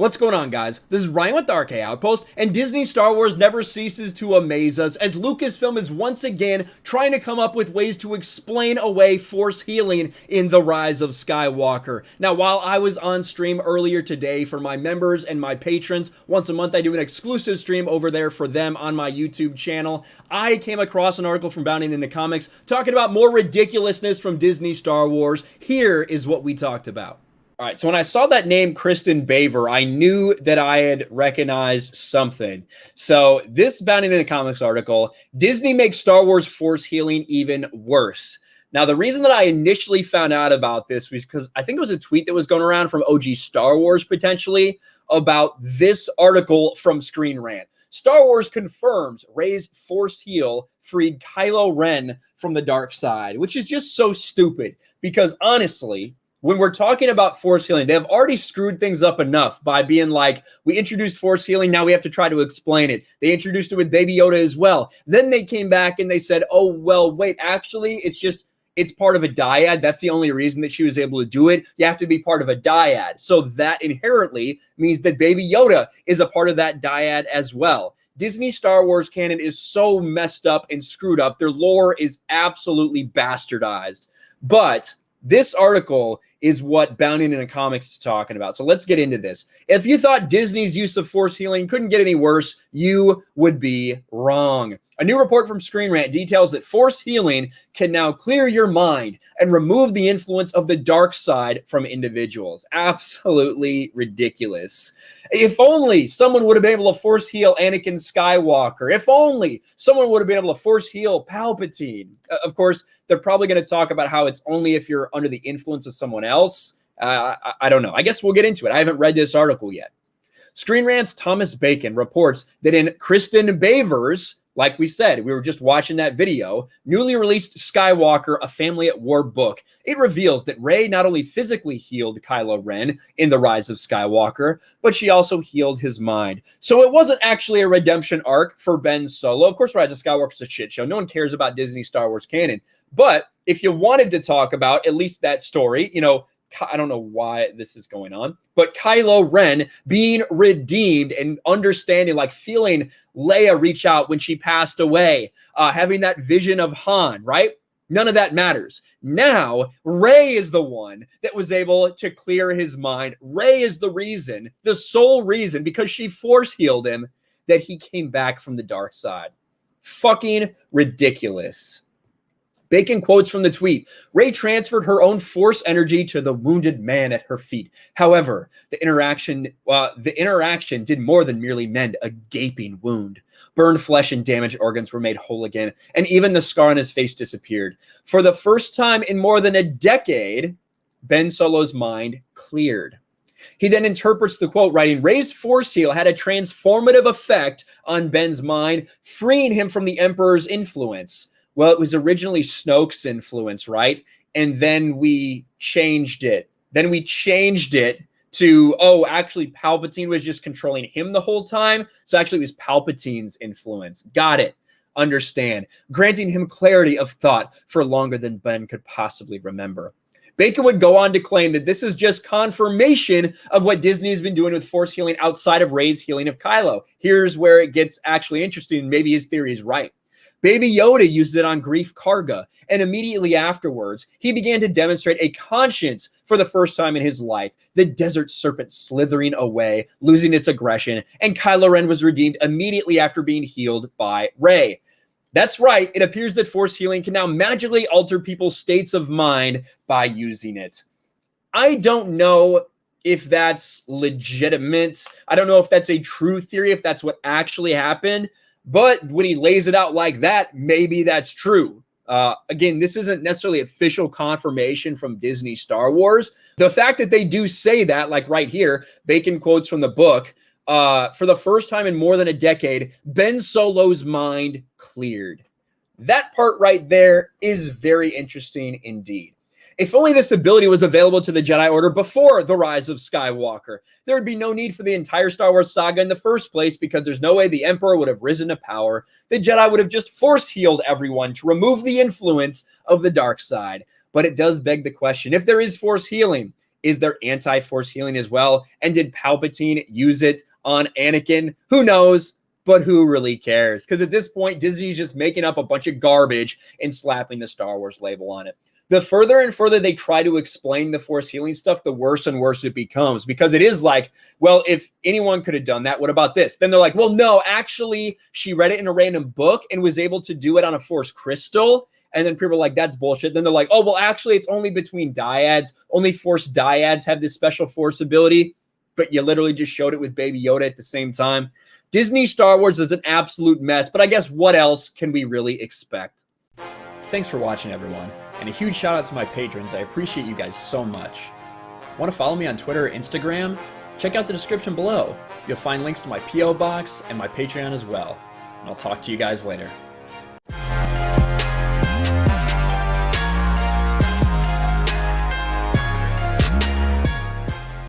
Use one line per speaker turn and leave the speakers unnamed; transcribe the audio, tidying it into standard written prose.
What's going on, guys? This is Ryan with the RK Outpost, and Disney Star Wars never ceases to amaze us as Lucasfilm is once again trying to come up with ways to explain away Force healing in the Rise of Skywalker. Now, while I was on stream earlier today for my members and my patrons, once a month I do an exclusive stream over there for them on my YouTube channel, I came across an article from Bounding into Comics talking about more ridiculousness from Disney Star Wars. Here is what we talked about. All right, so when I saw that name, Kristen Baver, I knew that I had recognized something. So this Bounding into Comics article, Disney makes Star Wars Force healing even worse. Now, the reason that I initially found out about this was because I think it was a tweet that was going around from OG Star Wars, potentially, about this article from Screen Rant. Star Wars confirms Rey's Force heal freed Kylo Ren from the dark side, which is just so stupid because, honestly, when we're talking about Force healing, they have already screwed things up enough by being like, we introduced Force healing, now we have to try to explain it. They introduced it with Baby Yoda as well. Then they came back and they said, oh, well, wait, actually, it's part of a dyad. That's the only reason that she was able to do it. You have to be part of a dyad. So that inherently means that Baby Yoda is a part of that dyad as well. Disney Star Wars canon is so messed up and screwed up. Their lore is absolutely bastardized. But this article is what Bounding into Comics is talking about. So let's get into this. If you thought Disney's use of Force healing couldn't get any worse, you would be wrong. A new report from Screen Rant details that Force healing can now clear your mind and remove the influence of the dark side from individuals. Absolutely ridiculous. If only someone would have been able to Force heal Anakin Skywalker. If only someone would have been able to Force heal Palpatine. Of course, they're probably going to talk about how it's only if you're under the influence of someone else. I don't know. I guess we'll get into it. I haven't read this article yet. Screen Rant's Thomas Bacon reports that in Kristen Baver's, like we said, we were just watching that video, newly released Skywalker, A Family at War book, it reveals that Rey not only physically healed Kylo Ren in The Rise of Skywalker, but she also healed his mind. So it wasn't actually a redemption arc for Ben Solo. Of course, Rise of Skywalker is a shit show. No one cares about Disney Star Wars canon. But if you wanted to talk about at least that story, you know, I don't know why this is going on, but Kylo Ren being redeemed and understanding, like feeling Leia reach out when she passed away, having that vision of Han, right? None of that matters. Now, Rey is the one that was able to clear his mind. Rey is the reason, the sole reason, because she force healed him, that he came back from the dark side. Fucking ridiculous. Bacon quotes from the tweet, Rey transferred her own Force energy to the wounded man at her feet. However, the interaction did more than merely mend a gaping wound. Burned flesh and damaged organs were made whole again, and even the scar on his face disappeared. For the first time in more than a decade, Ben Solo's mind cleared. He then interprets the quote, writing, Rey's Force heal had a transformative effect on Ben's mind, freeing him from the Emperor's influence. Well, it was originally Snoke's influence, right? And then we changed it. To, oh, actually, Palpatine was just controlling him the whole time. So actually, it was Palpatine's influence. Got it. Understand. Granting him clarity of thought for longer than Ben could possibly remember. Bacon would go on to claim that this is just confirmation of what Disney has been doing with Force healing outside of Rey's healing of Kylo. Here's where it gets actually interesting. Maybe his theory is right. Baby Yoda used it on Greef Karga, and immediately afterwards, he began to demonstrate a conscience for the first time in his life, the desert serpent slithering away, losing its aggression, and Kylo Ren was redeemed immediately after being healed by Rey. That's right, it appears that Force healing can now magically alter people's states of mind by using it. I don't know if that's legitimate. I don't know if that's a true theory, if that's what actually happened. But when he lays it out like that, maybe that's true. Again, this isn't necessarily official confirmation from Disney Star Wars. The fact that they do say that, like right here, Bacon quotes from the book, for the first time in more than a decade, Ben Solo's mind cleared. That part right there is very interesting indeed. If only this ability was available to the Jedi Order before the Rise of Skywalker, there would be no need for the entire Star Wars saga in the first place because there's no way the Emperor would have risen to power. The Jedi would have just force healed everyone to remove the influence of the dark side. But it does beg the question, if there is force healing, Is there anti-force healing as well? And did Palpatine use it on Anakin? Who knows? But who really cares? Because at this point, Disney's just making up a bunch of garbage and slapping the Star Wars label on it. The further and further they try to explain the force healing stuff, the worse and worse it becomes, because it is like, well, if anyone could have done that, what about this? Then they're like, well, no, actually, she read it in a random book and was able to do it on a force crystal. And then people are like, that's bullshit. Then they're like, oh, well, actually, it's only between dyads. Only force dyads have this special force ability. But you literally just showed it with Baby Yoda at the same time. Disney Star Wars is an absolute mess, but I guess what else can we really expect? Thanks for watching, everyone. And a huge shout out to my patrons. I appreciate you guys so much. Want to follow me on Twitter or Instagram? Check out the description below. You'll find links to my P.O. box and my Patreon as well. And I'll talk to you guys later.